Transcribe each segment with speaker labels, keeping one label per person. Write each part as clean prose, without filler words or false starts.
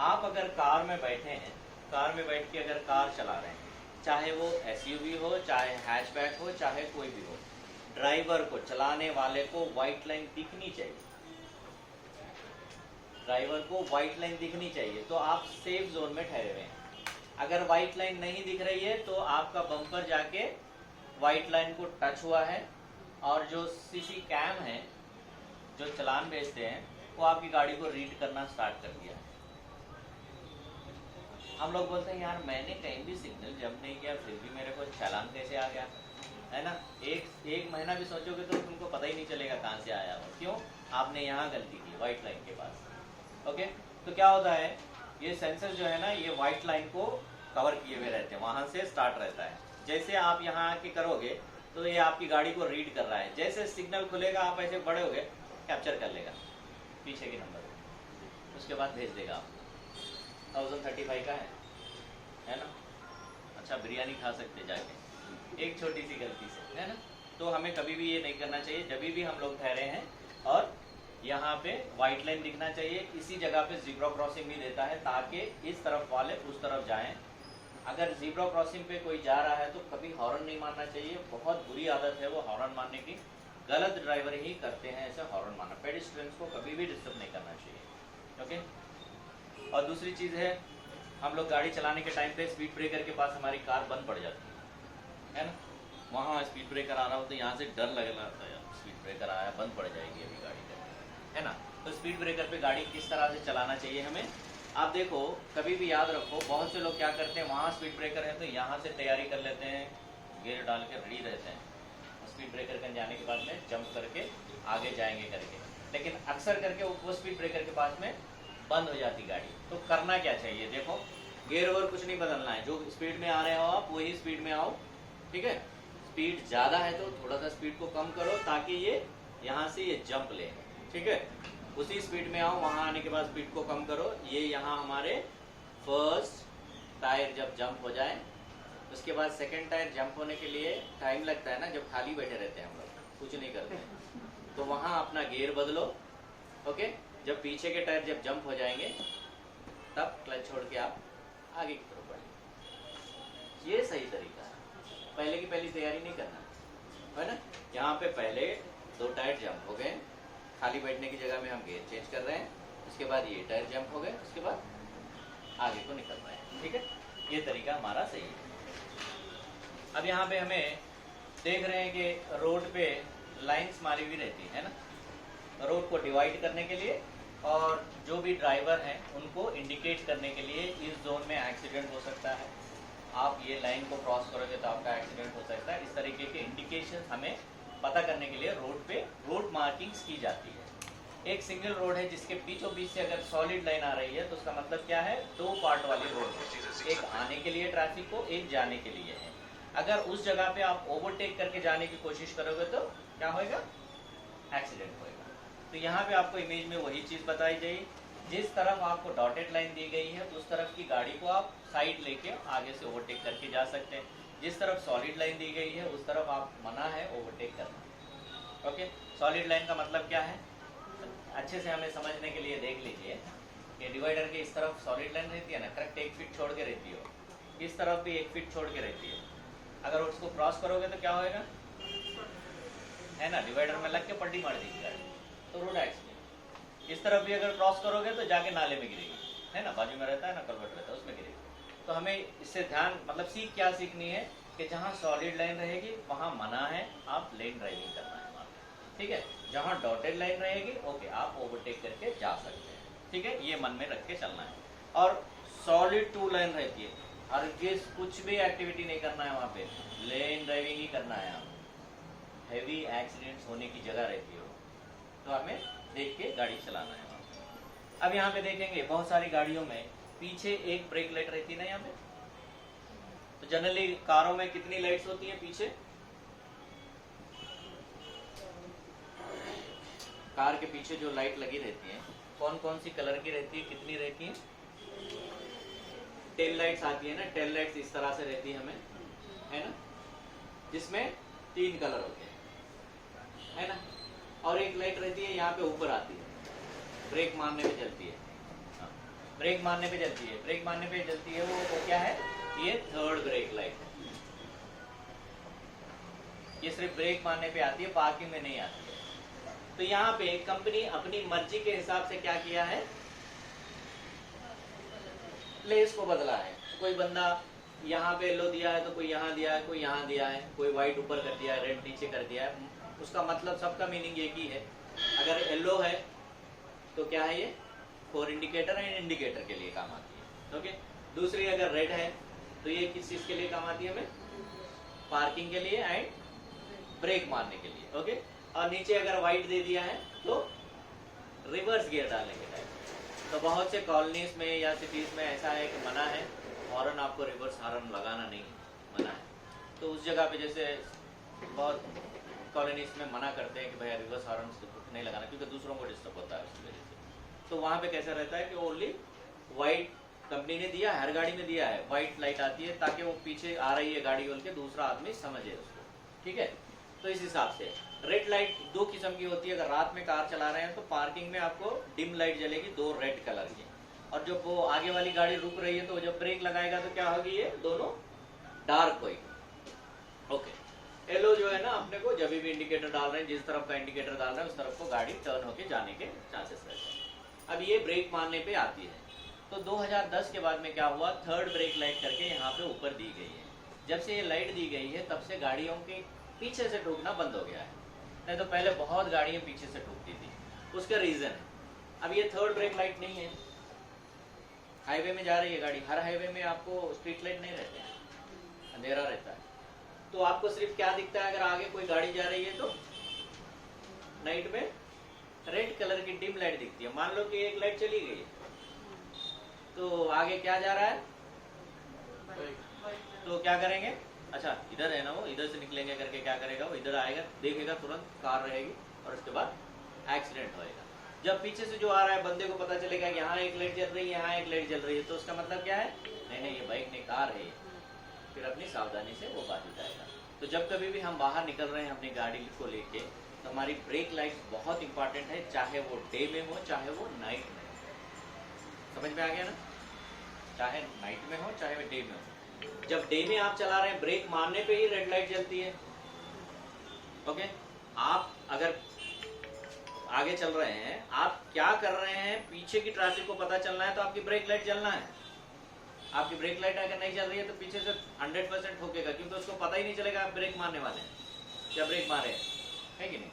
Speaker 1: आप अगर कार में बैठे हैं, कार में बैठ के अगर कार चला रहे हैं, चाहे वो एसयूवी हो, चाहे हैचबैक हो, चाहे कोई भी हो, ड्राइवर को, चलाने वाले को व्हाइट लाइन दिखनी चाहिए। ड्राइवर को व्हाइट लाइन दिखनी चाहिए, तो आप सेफ जोन में ठहरे हुए हैं। अगर व्हाइट लाइन नहीं दिख रही है तो आपका बम्पर जाके व्हाइट लाइन को टच हुआ है, और जो सीसी कैम है, जो चालान भेजते हैं, वो आपकी गाड़ी को रीड करना स्टार्ट कर दिया है। हम लोग बोलते हैं यार मैंने कहीं भी सिग्नल जंप नहीं किया, फिर भी मेरे को चालान कैसे आ गया, है ना। एक महीना भी सोचोगे तो तुमको पता ही नहीं चलेगा कहाँ से आया हो। क्यों? आपने यहाँ गलती की, व्हाइट लाइन के पास। ओके, तो क्या होता है, ये सेंसर जो है ना, ये व्हाइट लाइन को कवर किए हुए रहते हैं, वहाँ से स्टार्ट रहता है। जैसे आप यहाँ आके करोगे तो ये आपकी गाड़ी को रीड कर रहा है, जैसे सिग्नल खुलेगा आप ऐसे बढ़ोगे, कैप्चर कर लेगा पीछे के नंबर, उसके बाद भेज देगा आपको। 1035 का है ना। अच्छा, बिरयानी खा सकते जाके एक छोटी सी गलती से, है ना। तो हमें कभी भी ये नहीं करना चाहिए। जब भी हम लोग ठहरे हैं और यहाँ पे व्हाइट लाइन दिखना चाहिए, इसी जगह पे ज़ीब्रा क्रॉसिंग भी देता है ताकि इस तरफ वाले उस तरफ जाएं। अगर ज़ीब्रा क्रॉसिंग पे कोई जा रहा है तो कभी हॉर्न नहीं मारना चाहिए, बहुत बुरी आदत है वो हॉर्न मारने की। गलत ड्राइवर ही करते हैं ऐसे हॉर्न मारना। पेडिस्ट्रियंस को कभी भी डिस्टर्ब नहीं करना चाहिए। ओके, और दूसरी चीज़ है, हम लोग गाड़ी चलाने के टाइम पे स्पीड ब्रेकर के पास हमारी कार बंद पड़ जाती है ना। वहाँ स्पीड ब्रेकर आ रहा हो तो यहाँ से डर लग रहा था, यार स्पीड ब्रेकर आया, बंद पड़ जाएगी अभी गाड़ी का, है ना। तो स्पीड ब्रेकर पे गाड़ी किस तरह से चलाना चाहिए हमें, आप देखो, कभी भी याद रखो। बहुत से लोग क्या करते हैं, वहाँ स्पीड ब्रेकर है तो यहाँ से तैयारी कर लेते हैं, गियर डाल के रेडी रहते हैं, स्पीड ब्रेकर कर जाने के बाद में जंप करके आगे जाएंगे करके, लेकिन अक्सर करके वो स्पीड ब्रेकर के पास में बंद हो जाती गाड़ी। तो करना क्या चाहिए, देखो, गियर ओवर कुछ नहीं बदलना है, जो स्पीड में आ रहे हो आप वही स्पीड में आओ, ठीक है। स्पीड ज़्यादा है तो थोड़ा सा स्पीड को कम करो ताकि ये यहाँ से ये जंप ले, ठीक है। उसी स्पीड में आओ, वहाँ आने के बाद स्पीड को कम करो। ये यहाँ हमारे फर्स्ट टायर जब जंप हो जाए, उसके बाद सेकंड टायर जंप होने के लिए टाइम लगता है ना, जब खाली बैठे रहते हैं हम लोग, कुछ नहीं करते हैं, तो वहाँ अपना गियर बदलो। ओके, जब पीछे के टायर जब जंप हो जाएंगे तब क्लच छोड़ के आप आगे की तरफ बढ़ेंगे। ये सही तरीका है, पहले की पहली तैयारी नहीं करना है ना। यहाँ पे पहले 2 टायर जंप हो गए, खाली बैठने की जगह में हम गियर चेंज कर रहे हैं, उसके बाद ये टायर जंप हो गए, उसके बाद आगे को निकल रहे हैं, ठीक है। ये तरीका हमारा सही है। अब यहाँ पे हमें देख रहे हैं कि रोड पे लाइंस मारी हुई रहती है ना, रोड को डिवाइड करने के लिए, और जो भी ड्राइवर हैं उनको इंडिकेट करने के लिए इस जोन में एक्सीडेंट हो सकता है, आप ये लाइन को क्रॉस करोगे तो आपका एक्सीडेंट हो सकता है। इस तरीके के इंडिकेशन हमें पता करने के लिए रोड पे रोड मार्किंग्स की जाती है। एक सिंगल रोड है जिसके बीचों बीच से अगर सॉलिड लाइन आ रही है तो उसका मतलब क्या है, 2 पार्ट वाली रोड है, एक आने के लिए ट्रैफिक को, एक जाने के लिए है। अगर उस जगह पे आप ओवरटेक करके जाने की कोशिश करोगे तो क्या होएगा, एक्सीडेंट होएगा। तो यहाँ पे आपको इमेज में वही चीज़ बताई गई, जिस तरफ आपको डॉटेड लाइन दी गई है उस तरफ की गाड़ी को आप साइड लेके आगे से ओवरटेक करके जा सकते हैं। जिस तरफ सॉलिड लाइन दी गई है उस तरफ आप मना है ओवरटेक करना। ओके, सॉलिड लाइन का मतलब क्या है, अच्छे से हमें समझने के लिए देख लीजिए कि डिवाइडर के इस तरफ सॉलिड लाइन रहती है ना, करेक्ट 1 फीट छोड़ के रहती हो, इस तरफ भी 1 फीट छोड़ के रहती है। अगर उसको क्रॉस करोगे तो क्या होएगा, है ना, डिवाइडर में लग के पट्टी मार देगी गाड़ी, तो रोड एक्सीडेंट। इस तरफ भी अगर क्रॉस करोगे तो जाके नाले में गिरेगी, है ना, बाजू में रहता है ना, कलवर्ट रहता है, उसमें गिरेगी। तो हमें इससे ध्यान, मतलब सीख क्या सीखनी है कि जहाँ सॉलिड लाइन रहेगी वहाँ मना है, आप लेन ड्राइविंग करना है वहाँ, ठीक है। जहाँ डॉटेड लाइन रहेगी ओके, आप ओवरटेक करके जा सकते हैं, ठीक है। ये मन में रख के चलना है। और सॉलिड 2 लाइन रहती है, और कुछ भी एक्टिविटी नहीं करना है वहाँ पे, लेन ड्राइविंग ही करना है। आप हैवी एक्सीडेंट्स होने की जगह रहती हो तो हमें देख के गाड़ी चलाना है वहाँ पे। अब यहाँ पे देखेंगे बहुत सारी गाड़ियों में पीछे एक ब्रेक लाइट रहती है ना यहाँ पे। तो जनरली कारों में कितनी लाइट्स होती हैं पीछे, कार के पीछे जो लाइट लगी रहती है कौन कौन सी कलर की रहती है, कितनी रहती है, टेल लाइट्स आती है ना, टेल लाइट्स इस तरह से रहती है हमें, है ना, जिसमें 3 कलर होते हैं, है ना। और एक लाइट रहती है यहाँ पे ऊपर आती है, ब्रेक मारने में चलती है, ब्रेक मारने पे जलती है, ब्रेक मारने पे जलती है, वो क्या है, ये थर्ड ब्रेक लाइट है। ये सिर्फ ब्रेक मारने पे आती है, पार्किंग में नहीं आती है। तो यहाँ पे कंपनी अपनी मर्जी के हिसाब से क्या किया है, प्लेस को बदला है। कोई बंदा यहाँ पे येलो दिया है तो कोई यहाँ दिया है, कोई यहाँ दिया है, कोई व्हाइट ऊपर कर दिया है, रेड नीचे कर दिया है। उसका मतलब सबका मीनिंग एक ही है। अगर येलो है तो क्या है, ये फॉर इंडिकेटर एंड इंडिकेटर के लिए काम आती है। ओके, दूसरी अगर रेड है तो ये किस चीज के लिए काम आती है, हमें पार्किंग के लिए एंड ब्रेक मारने के लिए। ओके, और नीचे अगर व्हाइट दे दिया है तो रिवर्स गियर डालने के टाइम। तो बहुत से कॉलोनीज में या सिटीज में ऐसा है कि मना है, हॉर्न आपको रिवर्स हॉर्न लगाना नहीं मना है। तो उस जगह पे जैसे बहुत कॉलोनीज में मना करते हैं कि भैया रिवर्स हॉर्न नहीं लगाना, क्योंकि दूसरों को डिस्टर्ब होता है उसकी वजह से। तो वहाँ पे कैसा रहता है कि ओनली व्हाइट कंपनी ने दिया, हर गाड़ी में दिया है, व्हाइट लाइट आती है ताकि वो पीछे आ रही है गाड़ी बोल के दूसरा आदमी समझे उसको। ठीक है, तो इस हिसाब से रेड लाइट दो किस्म की होती है। अगर रात में कार चला रहे हैं तो पार्किंग में आपको डिम लाइट जलेगी, दो रेड कलर की। और जब वो आगे वाली गाड़ी रुक रही है तो जब ब्रेक लगाएगा तो क्या होगी, ये दोनों डार्क होगी। ओके, येलो जो है ना, अपने को जब भी इंडिकेटर डाल रहे हैं, जिस तरफ का इंडिकेटर डाल रहे हैं उस तरफ को गाड़ी टर्न होके जाने के चांसेस रहते हैं। अब ये ब्रेक मारने पे आती है। तो 2010 के बाद में क्या हुआ, थर्ड ब्रेक लाइट करके यहाँ पे ऊपर दी गई है। जब से ये लाइट दी गई है तब से गाड़ियों के पीछे से ठोकना बंद हो गया है। नहीं तो पहले बहुत गाड़ियाँ पीछे से ठोकती थी। उसका रीजन है, अब ये थर्ड ब्रेक लाइट नहीं है, हाईवे में जा रही है गाड़ी, हर हाईवे में आपको स्ट्रीट लाइट नहीं रहते हैं, अंधेरा रहता है। तो आपको सिर्फ क्या दिखता है, अगर आगे कोई गाड़ी जा रही है तो नाइट में रेड कलर की डिम लाइट दिखती है। मान लो कि एक लाइट चली गई तो आगे क्या जा रहा है, तो क्या करेंगे, अच्छा इधर है ना, वो इधर से निकलेंगे करके क्या करेगा, वो इधर आएगा, देखेगा तुरंत कार रहेगी और उसके बाद एक्सीडेंट होएगा। जब पीछे से जो आ रहा है बंदे को पता चलेगा यहाँ एक लाइट जल रही है, यहाँ एक लाइट जल रही है, तो उसका मतलब क्या है, नहीं नहीं ये बाइक नहीं कार है, फिर अपनी सावधानी से वो बाहर जाएगा। तो जब कभी भी हम बाहर निकल रहे हैं अपनी गाड़ी को लेके, तो हमारी ब्रेक लाइट बहुत इंपॉर्टेंट है, चाहे वो डे में हो चाहे वो नाइट में हो। समझ में आ गया ना, चाहे नाइट में हो चाहे वो डे में हो। जब डे में आप चला रहे हैं, ब्रेक मारने पे ही रेड लाइट जलती है। ओके, आप अगर आगे चल रहे हैं, आप क्या कर रहे हैं, पीछे की ट्रैफिक को पता चलना है तो आपकी ब्रेक लाइट जलना है। आपकी ब्रेक लाइट अगर नहीं चल रही है तो पीछे से 100% ठोकेगा, क्योंकि उसको पता ही नहीं चलेगा आप ब्रेक मारने वाले हैं या ब्रेक मारे है कि नहीं।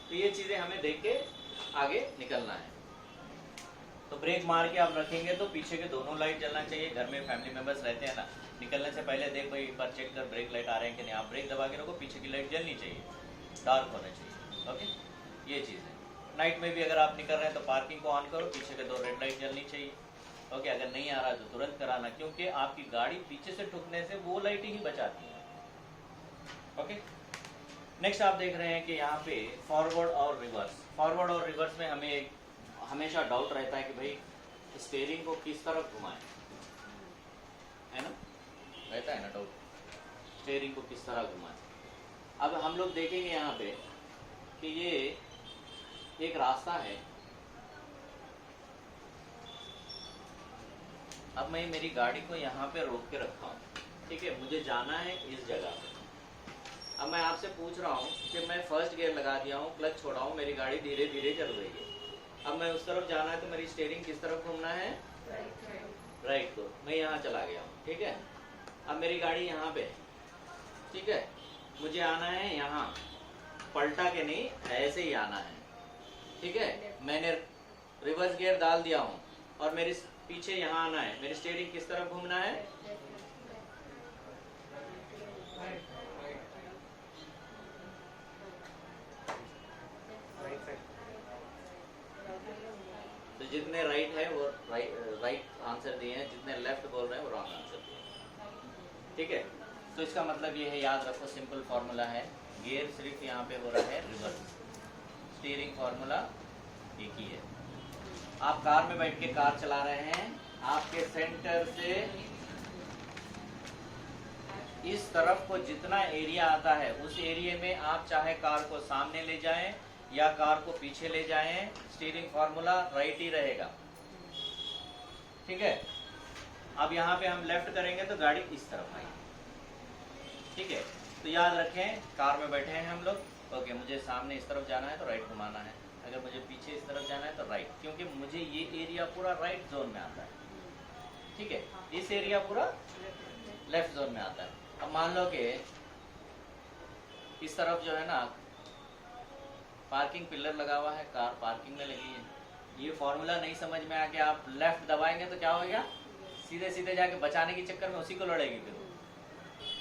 Speaker 1: तो ये चीजें हमें देख के आगे निकलना है। तो ब्रेक मार के आप रखेंगे तो पीछे के दोनों लाइट जलना चाहिए। घर में फैमिली मेंबर्स रहते हैं ना, निकलने से पहले देख भाई एक बार चेक कर ब्रेक लाइट आ रहे हैं कि नहीं, आप ब्रेक दबा के रखो, पीछे की लाइट जलनी चाहिए, डार्क होना चाहिए। ओके, ये चीज़ है। नाइट में भी अगर आप निकल रहे हैं तो पार्किंग को ऑन करो, पीछे के दो रेड लाइट जलनी चाहिए। ओके, अगर नहीं आ रहा तो तुरंत कराना, क्योंकि आपकी गाड़ी पीछे से ठुकने से वो लाइट ही बचाती है। ओके, नेक्स्ट आप देख रहे हैं कि यहाँ पे फॉरवर्ड और रिवर्स। फॉरवर्ड और रिवर्स में हमें हमेशा डाउट रहता है कि भाई स्टीयरिंग को किस तरफ घुमाएं, है ना, रहता है ना डाउट, स्टीयरिंग को किस तरह घुमाएं। अब हम लोग देखेंगे यहाँ पे कि ये एक रास्ता है। अब मैं मेरी गाड़ी को यहाँ पे रोक के रखा हूँ, ठीक है, मुझे जाना है इस जगह पे। अब मैं आपसे पूछ रहा हूँ कि मैं फर्स्ट गियर लगा दिया हूँ, क्लच छोड़ा हूँ, मेरी गाड़ी धीरे धीरे चल रही है। अब मैं उस तरफ जाना है तो मेरी स्टीयरिंग किस तरफ घूमना है, राइट को। मैं यहाँ चला गया हूँ, ठीक है। अब मेरी गाड़ी यहाँ पे है, ठीक है, मुझे आना है यहाँ, पलटा के नहीं, ऐसे ही आना है, ठीक है। मैंने रिवर्स गियर डाल दिया हूँ और मेरे पीछे यहाँ आना है, मेरी स्टीयरिंग किस तरफ घूमना है, तो जितने राइट है वो राइट आंसर दिए हैं, जितने लेफ्ट बोल रहे हैं वो रॉन्ग आंसर दिए हैं, ठीक है। तो इसका मतलब ये है, याद रखो, सिंपल फार्मूला है, गियर सिर्फ यहाँ पे हो रहा है रिवर्स, स्टीयरिंग फार्मूला एक ही है। आप कार में बैठ के कार चला रहे हैं, आपके सेंटर से इस तरफ को जितना एरिया आता है उस एरिया में आप चाहे कार को सामने ले जाएं या कार को पीछे ले जाएं, स्टीयरिंग फार्मूला राइट ही रहेगा, ठीक है। अब यहाँ पे हम लेफ्ट करेंगे तो गाड़ी इस तरफ आएगी, ठीक है। तो याद रखें, कार में बैठे हैं हम लोग, ओके, मुझे सामने इस तरफ जाना है तो राइट घुमाना है, अगर मुझे पीछे इस तरफ जाना है तो राइट, क्योंकि मुझे ये एरिया पूरा राइट जोन में आता है, ठीक है। इस एरिया पूरा लेफ्ट जोन में आता है। अब मान लो कि इस तरफ जो है ना पार्किंग पिलर लगा हुआ है, कार पार्किंग में लगी है, ये फॉर्मूला नहीं समझ में आके आप लेफ्ट दबाएंगे तो क्या होगा, सीधे सीधे जाके बचाने के चक्कर में उसी को लड़ेगी फिर।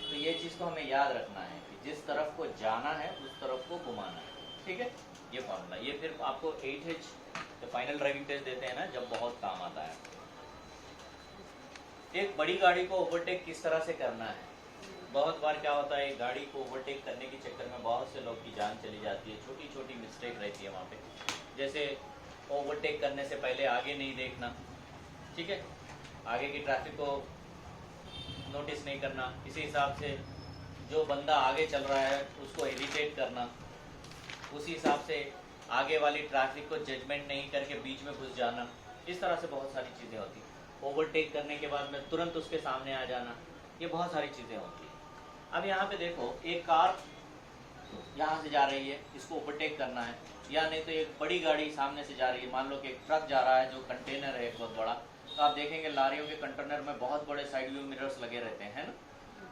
Speaker 1: तो ये चीज़ को हमें याद रखना है कि जिस तरफ को जाना है उस तरफ को घुमाना है, ठीक है। ये फॉर्मूला, ये फिर आपको 8H जो फाइनल ड्राइविंग टेस्ट देते हैं ना, जब बहुत काम आता है। एक बड़ी गाड़ी को ओवरटेक किस तरह से करना है। बहुत बार क्या होता है, गाड़ी को ओवरटेक करने के चक्कर में बहुत से लोग की जान चली जाती है, छोटी छोटी मिस्टेक रहती है वहाँ पे, जैसे ओवरटेक करने से पहले आगे नहीं देखना, ठीक है, आगे की ट्रैफिक को नोटिस नहीं करना, इसी हिसाब से जो बंदा आगे चल रहा है उसको इरिटेट करना, उसी हिसाब से आगे वाली ट्रैफिक को जजमेंट नहीं करके बीच में घुस जाना, इस तरह से बहुत सारी चीज़ें होती। ओवरटेक करने के बाद में तुरंत उसके सामने आ जाना, ये बहुत सारी चीज़ें होती हैं। अब यहाँ पे देखो, एक कार यहाँ से जा रही है, इसको ओवरटेक करना है, या नहीं तो एक बड़ी गाड़ी सामने से जा रही है, मान लो कि एक ट्रक जा रहा है जो कंटेनर है एक बहुत बड़ा, तो आप देखेंगे लारियों के कंटेनर में बहुत बड़े साइड व्यू मिरर्स लगे रहते हैं ना।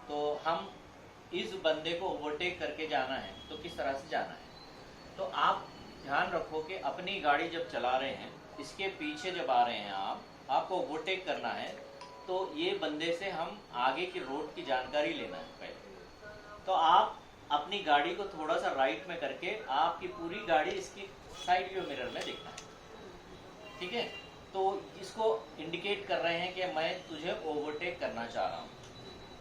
Speaker 1: तो हम इस बंदे को ओवरटेक करके जाना है तो किस तरह से जाना है, तो आप ध्यान रखो कि अपनी गाड़ी जब चला रहे हैं, इसके पीछे जब आ रहे हैं आपको ओवरटेक करना है, तो ये बंदे से हम आगे की रोड की जानकारी लेना है पहले। तो आप अपनी गाड़ी को थोड़ा सा राइट में करके आपकी पूरी गाड़ी इसकी साइड व्यू मिरर में दिखना है, ठीक है। तो इसको इंडिकेट कर रहे हैं कि मैं तुझे ओवरटेक करना चाह रहा हूँ।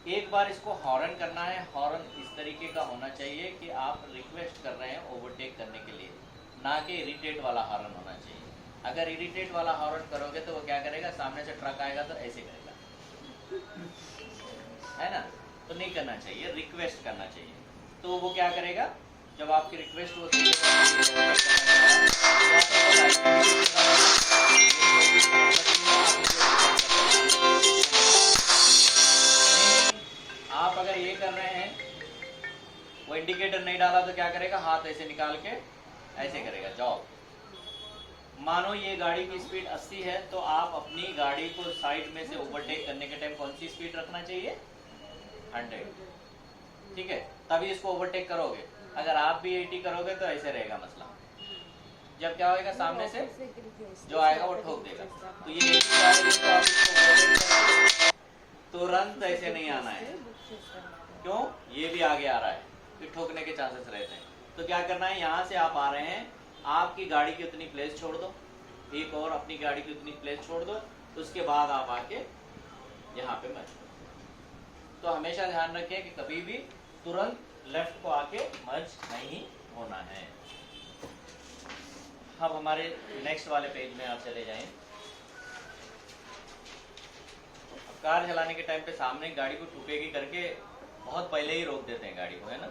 Speaker 1: एक बार इसको हॉर्न करना है, हॉर्न इस तरीके का होना चाहिए कि आप रिक्वेस्ट कर रहे हैं ओवरटेक करने के लिए, ना कि इरिटेट वाला हॉर्न होना चाहिए। अगर इरिटेट वाला हॉर्न करोगे तो वो क्या करेगा, सामने से ट्रक आएगा तो ऐसे करेगा, है ना। तो नहीं करना चाहिए, रिक्वेस्ट करना चाहिए। तो वो क्या करेगा, जब आपकी रिक्वेस्ट होती है आप अगर ये कर रहे हैं, वो इंडिकेटर नहीं डाला तो क्या करेगा, हाथ ऐसे निकाल के ऐसे करेगा, जाओ। मानो ये गाड़ी की स्पीड 80 है, तो आप अपनी गाड़ी को साइड में से ओवरटेक करने के टाइम कौन सी स्पीड रखना चाहिए, 100, ठीक है, तभी इसको ओवरटेक करोगे। अगर आप भी 80 करोगे तो ऐसे रहेगा मसला, जब क्या होगा, सामने से जो आएगा वो ठोक देगा। तो ये 80 आ रही है तो आप इसको तुरंत ऐसे नहीं आना है, क्यों, ये भी आगे आ रहा है, फिर ठोकने के चांसेस रहते हैं। तो क्या करना है, यहाँ से आप आ रहे हैं, आपकी गाड़ी की उतनी प्लेस छोड़ दो, एक और अपनी गाड़ी की उतनी प्लेस छोड़ दो, तो उसके बाद आप आके यहाँ पे मर्ज करो। तो हमेशा ध्यान रखें कि कभी भी तुरंत लेफ्ट को आके मर्ज नहीं होना है। अब हमारे नेक्स्ट वाले पेज में आप चले जाएं। कार चलाने के टाइम पे सामने गाड़ी को टूटेगी करके बहुत पहले ही रोक देते हैं गाड़ी को, है ना।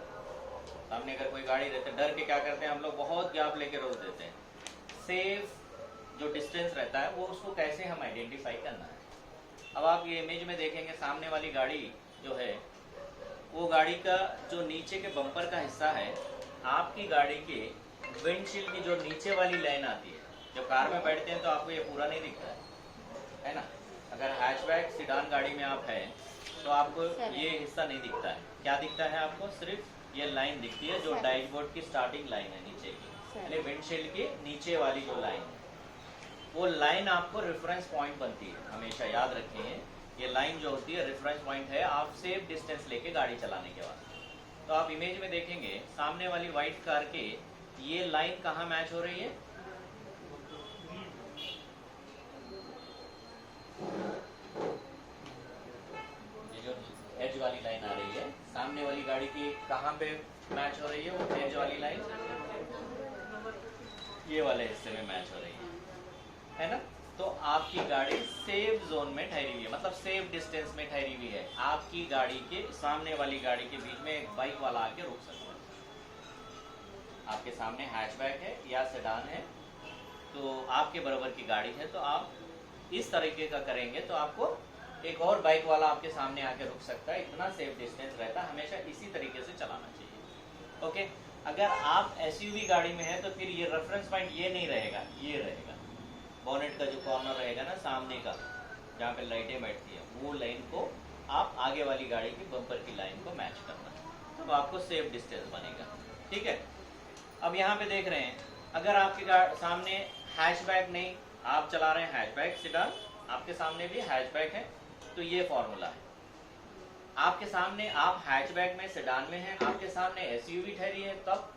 Speaker 1: सामने अगर कोई गाड़ी रहती है, डर के क्या करते हैं हम लोग, बहुत गैप लेके रोक देते हैं। सेफ जो डिस्टेंस रहता है वो उसको कैसे हम आइडेंटिफाई करना है। अब आप ये इमेज में देखेंगे, सामने वाली गाड़ी जो है, वो गाड़ी का जो नीचे के बम्पर का हिस्सा है, आपकी गाड़ी के विंडशील्ड की जो नीचे वाली लाइन आती है, जब कार में बैठते हैं तो आपको ये पूरा नहीं दिखता है ना। अगर हैचबैक सिडान गाड़ी में आप हैं तो आपको ये हिस्सा नहीं दिखता है। क्या दिखता है आपको, सिर्फ ये लाइन दिखती है जो डैशबोर्ड की स्टार्टिंग लाइन है नीचे की, यानी विंडशील्ड की नीचे वाली जो लाइन है, वो लाइन आपको रेफरेंस पॉइंट बनती है। हमेशा याद रखिए, ये लाइन जो होती है रेफरेंस पॉइंट है आप सेफ डिस्टेंस लेके गाड़ी चलाने के बाद। तो आप इमेज में देखेंगे सामने वाली व्हाइट कार के ये लाइन कहाँ मैच हो रही है, ये जो एज वाली लाइन आ रही है सामने वाली गाड़ी की कहाँ पे मैच हो रही है, वो एज वाली लाइन ये वाले हिस्से में मैच हो रही है ना। तो आपकी गाड़ी सेफ जोन में ठहरी हुई है, मतलब सेफ डिस्टेंस में ठहरी हुई है। आपकी गाड़ी के सामने वाली गाड़ी के बीच में एक बाइक वाला आके रुक सकता है। आपके सामने हैचबैक है या सेडान है, तो आपके बराबर की गाड़ी है, तो आप इस तरीके का करेंगे तो आपको एक और बाइक वाला आपके सामने आके रुक सकता है, इतना सेफ डिस्टेंस रहता है, हमेशा इसी तरीके से चलाना चाहिए। ओके, अगर आप एसयूवी गाड़ी में है तो फिर ये रेफरेंस पॉइंट ये नहीं रहेगा, ये रहेगा बोनेट का जो कॉर्नर रहेगा ना सामने का, जहाँ पे लाइटें बैठती है, वो लाइन को आप आगे वाली गाड़ी की बम्पर की लाइन को मैच करना, तब आपको सेफ डिस्टेंस बनेगा। ठीक है, अब यहाँ पे देख रहे हैं, अगर आपके सामने हैचबैक नहीं, आप चला रहे हैं हैचबैक सिडान, आपके सामने भी हैचबैक है, तो ये फॉर्मूला है। आपके सामने आप हैचबैक में सिडान में हैं, आपके सामने एसयूवी ठहरी है, तब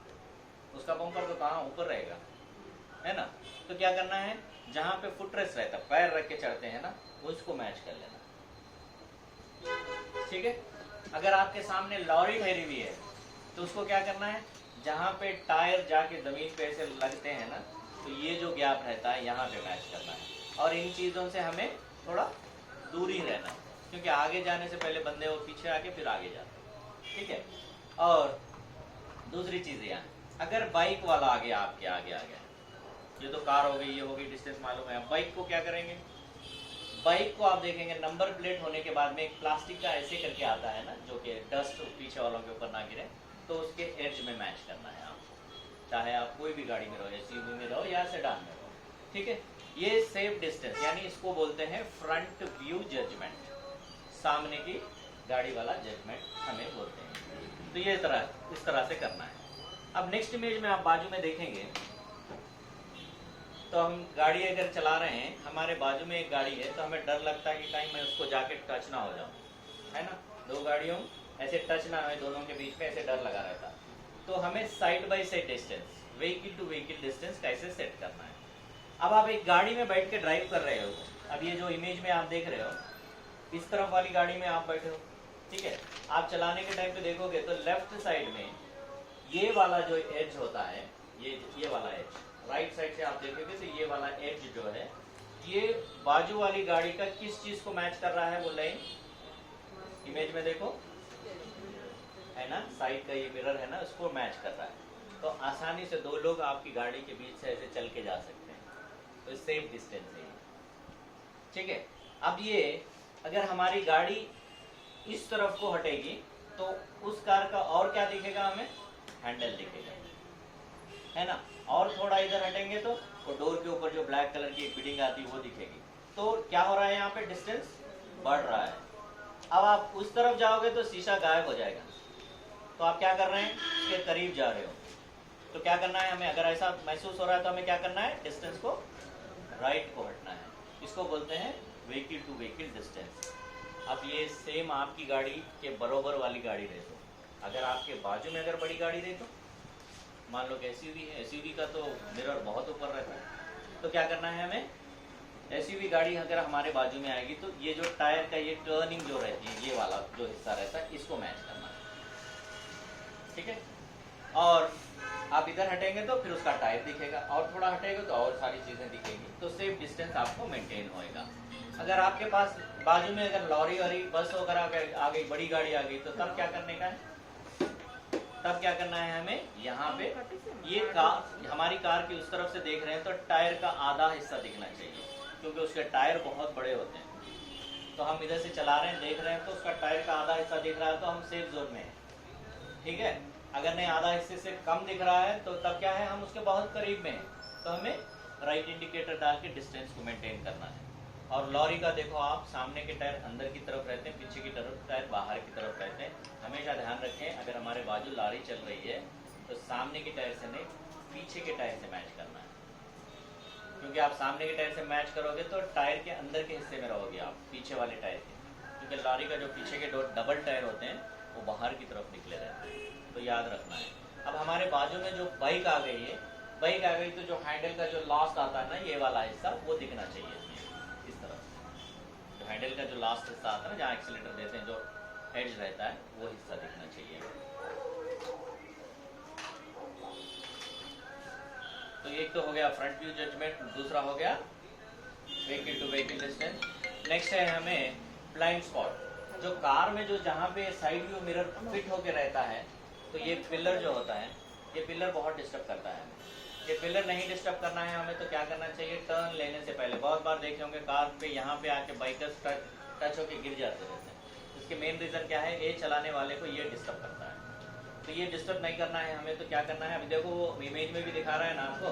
Speaker 1: उसका बम्पर तो कहाँ ऊपर रहेगा, है ना। तो क्या करना है, जहाँ पे फुटरेस्ट रहता है, पैर रख के चढ़ते हैं ना, उसको मैच कर लेना। ठीक है, अगर आपके सामने लॉरी ठहरी हुई है तो उसको क्या करना है, जहाँ पे टायर जाके जमीन पे ऐसे लगते हैं ना, तो ये जो गैप रहता है यहाँ पे मैच करना है। और इन चीज़ों से हमें थोड़ा दूर ही रहना है, क्योंकि आगे जाने से पहले बंदे वो पीछे आके फिर आगे जाते हैं। ठीक है, और दूसरी चीज़ यहाँ, अगर बाइक वाला आगे आपके आगे आ गया, ये तो कार हो गई, ये हो गई, डिस्टेंस मालूम है। बाइक को क्या करेंगे, बाइक को आप देखेंगे नंबर प्लेट होने के बाद में एक प्लास्टिक का ऐसे करके आता है ना, जो कि डस्ट पीछे वालों के ऊपर ना गिरे, तो उसके एज में मैच करना है आपको, चाहे आप कोई भी गाड़ी में रहो, एसयूवी में रहो या सेडान में रहो। ठीक है, ये सेफ डिस्टेंस, यानी इसको बोलते हैं फ्रंट व्यू जजमेंट, सामने की गाड़ी वाला जजमेंट हमें बोलते हैं। तो ये इस तरह से करना है। अब नेक्स्ट इमेज में आप बाजू में देखेंगे, तो हम गाड़ी अगर चला रहे हैं, हमारे बाजू में एक गाड़ी है, तो हमें डर लगता है कि कहीं मैं उसको जाके टच ना हो जाऊं, है ना। दो गाड़ियों ऐसे टच ना हो, दोनों के बीच में ऐसे डर लगा रहता है। तो हमें side by side distance, vehicle to vehicle distance कैसे सेट करना है। अब आप एक गाड़ी में बैठ के ड्राइव कर रहे हो, अब ये जो इमेज में आप देख रहे हो, इस तरफ वाली गाड़ी में आप बैठे हो, ठीक है। आप चलाने के टाइम पे देखोगे तो लेफ्ट साइड में ये वाला जो एज होता है, ये वाला एज, राइट साइड से आप देखोगे तो ये वाला एज जो है, ये बाजू वाली गाड़ी का किस चीज को मैच कर रहा है, वो लाइन इमेज में देखो, है ना, साइड का ये मिरर है ना, उसको मैच कर रहा है। तो आसानी से दो लोग आपकी गाड़ी के बीच से ऐसे चल के जा सकते हैं, तो सेफ डिस्टेंस है। ठीक है, अब ये अगर हमारी गाड़ी इस तरफ को हटेगी तो उस कार का और क्या दिखेगा, हमें हैंडल दिखेगा, है ना। और थोड़ा इधर हटेंगे तो वो डोर के ऊपर जो ब्लैक कलर की एक फिटिंग आती है वो दिखेगी। तो क्या हो रहा है, यहाँ पे डिस्टेंस बढ़ रहा है। अब आप उस तरफ जाओगे तो शीशा गायब हो जाएगा, तो आप क्या कर रहे हैं, उसके करीब जा रहे हो। तो क्या करना है हमें, अगर ऐसा महसूस हो रहा है तो हमें क्या करना है, डिस्टेंस को राइट को हटना है। इसको बोलते हैं व्हीकल टू व्हीकल डिस्टेंस। अब ये सेम आपकी गाड़ी के बरोबर वाली गाड़ी रहे तो, अगर आपके बाजू में अगर बड़ी गाड़ी रहे तो, मान लो कि एसयूवी है, एसयूवी का तो मिरर बहुत ऊपर रहता है, तो क्या करना है हमें, एसयूवी गाड़ी अगर हमारे बाजू में आएगी तो ये जो टायर का ये टर्निंग जो रहती है, ये वाला जो हिस्सा रहता है, इसको मैच करना है। ठीक है, और आप इधर हटेंगे तो फिर उसका टायर दिखेगा, और थोड़ा हटेगा तो और सारी चीजें दिखेंगी, तो सेफ डिस्टेंस आपको मेंटेन होएगा। अगर आपके पास बाजू में अगर लॉरी वॉरी बस वगैरह आ गई, बड़ी गाड़ी आ गई, तो तब क्या करने का है, तब क्या करना है हमें, यहाँ पे ये कार, हमारी कार की उस तरफ से देख रहे हैं तो टायर का आधा हिस्सा दिखना चाहिए, क्योंकि उसके टायर बहुत बड़े होते हैं। तो हम इधर से चला रहे हैं, देख रहे हैं तो उसका टायर का आधा हिस्सा दिख रहा है, तो हम सेफ जोन में हैं। ठीक है, अगर नहीं आधा हिस्से से कम दिख रहा है तो तब क्या है, हम उसके बहुत करीब में हैं, तो हमें राइट इंडिकेटर डाल के डिस्टेंस को मेंटेन करना है। और लॉरी का देखो आप, सामने के टायर अंदर की तरफ रहते हैं, पीछे की तरफ टायर बाहर की तरफ रहते हैं। हमेशा ध्यान रखें, अगर हमारे बाजू लॉरी चल रही है तो सामने के टायर से नहीं, पीछे के टायर से मैच करना है, क्योंकि आप सामने के टायर से मैच करोगे तो टायर के अंदर के हिस्से में रहोगे आप, पीछे वाले टायर के, क्योंकि लॉरी का जो पीछे के दो डबल टायर होते हैं वो बाहर की तरफ निकले रहते हैं, तो याद रखना है। अब हमारे बाजू में जो बाइक आ गई है, बाइक आ गई तो जो हैंडल का जो लास्ट आता है ना, ये वाला हिस्सा वो दिखना चाहिए इस तरह, जो हैंडल का जो लास्ट हिस्सा आता है ना, जहाँ एक्सीलेटर देते हैं, जो एज रहता है, वो हिस्सा दिखना चाहिए। तो एक तो हो गया फ्रंट व्यू जजमेंट, दूसरा हो गया vehicle to vehicle distance. Next है हमें ब्लाइंड स्पॉट। जो कार में जो जहाँ पे साइड व्यू मिरर फिट होके रहता है, तो ये पिलर जो होता है, ये पिलर बहुत डिस्टर्ब करता है, ये पिलर नहीं डिस्टर्ब करना है हमें, तो क्या करना चाहिए, टर्न लेने से पहले, बहुत बार देखे होंगे कार पे यहाँ पे आके बाइकर्स टच होके गिर जाते रहते हैं। इसके मेन रीज़न क्या है, ये चलाने वाले को ये डिस्टर्ब करता है। तो ये डिस्टर्ब नहीं करना है हमें, तो क्या करना है, अभी देखो वो इमेज में भी दिखा रहा है ना आपको,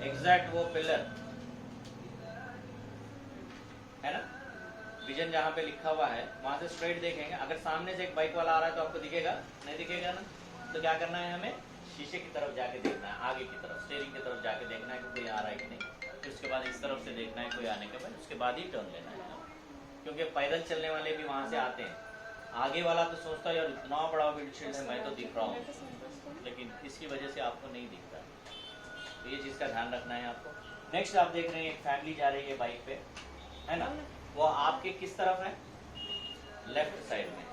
Speaker 1: एग्जैक्ट वो पिलर है ना, विजन जहाँ पे लिखा हुआ है वहाँ से स्ट्रेट देखेंगे। अगर सामने से एक बाइक वाला आ रहा है तो आपको दिखेगा, नहीं दिखेगा ना। तो क्या करना है, हमें शीशे की तरफ जाके देखना है, आगे की तरफ, स्टीयरिंग की तरफ जाके देखना है कि कोई आ रहा है कि नहीं। फिर उसके बाद इस तरफ से देखना है कोई आने के बाद, उसके बाद ही टर्न लेना है। क्योंकि पैदल चलने वाले भी वहाँ से आते हैं। आगे वाला तो सोचता है यार इतना बड़ा विंडशील्ड है, मैं तो दिख रहा हूँ, लेकिन इसकी वजह से आपको नहीं दिखता। तो ये चीज़ का ध्यान रखना है आपको। नेक्स्ट आप देख रहे हैं एक फैमिली जा रही है बाइक पे, है ना, वो आपके किस तरफ है, लेफ्ट साइड में।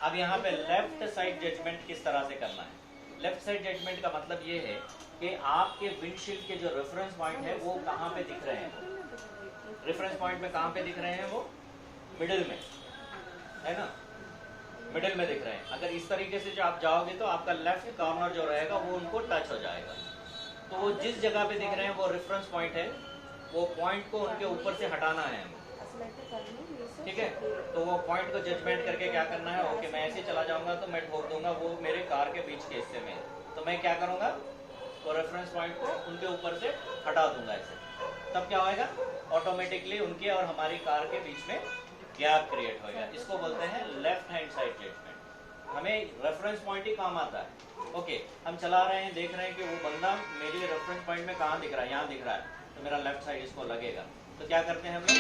Speaker 1: अब यहाँ पे लेफ्ट साइड जजमेंट किस तरह से करना है। लेफ्ट साइड जजमेंट का मतलब ये है कि आपके विंडशील्ड के जो रेफरेंस पॉइंट है वो कहाँ पे दिख रहे हैं। रेफरेंस पॉइंट में कहाँ पे दिख रहे हैं, वो मिडिल में, है ना, मिडिल में दिख रहे हैं। अगर इस तरीके से जो आप जाओगे तो आपका लेफ्ट कॉर्नर जो रहेगा वो उनको टच हो जाएगा। तो वो जिस जगह पे दिख रहे हैं वो रेफरेंस पॉइंट है, वो पॉइंट को उनके ऊपर से हटाना है हमें, ठीक है। तो वो पॉइंट को जजमेंट करके क्या करना है, ओके मैं ऐसे चला जाऊंगा तो मैं ठोक दूंगा वो मेरे कार के बीच के हिस्से में, तो मैं क्या करूंगा, तो रेफरेंस पॉइंट को उनके ऊपर से हटा दूंगा ऐसे। तब क्या होएगा, ऑटोमेटिकली उनके और हमारी कार के बीच में गैप क्रिएट होएगा। इसको बोलते हैं लेफ्ट हैंड साइड जजमेंट। हमें रेफरेंस पॉइंट ही काम आता है। ओके, हम चला रहे हैं, देख रहे हैं कि वो बंदा मेरे रेफरेंस पॉइंट में कहाँ दिख रहा है, यहाँ दिख रहा है, तो मेरा लेफ्ट साइड इसको लगेगा। तो क्या करते हैं हम लोग,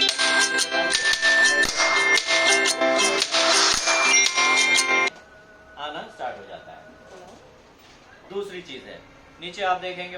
Speaker 1: आना स्टार्ट हो जाता है। दूसरी चीज है, नीचे आप देखेंगे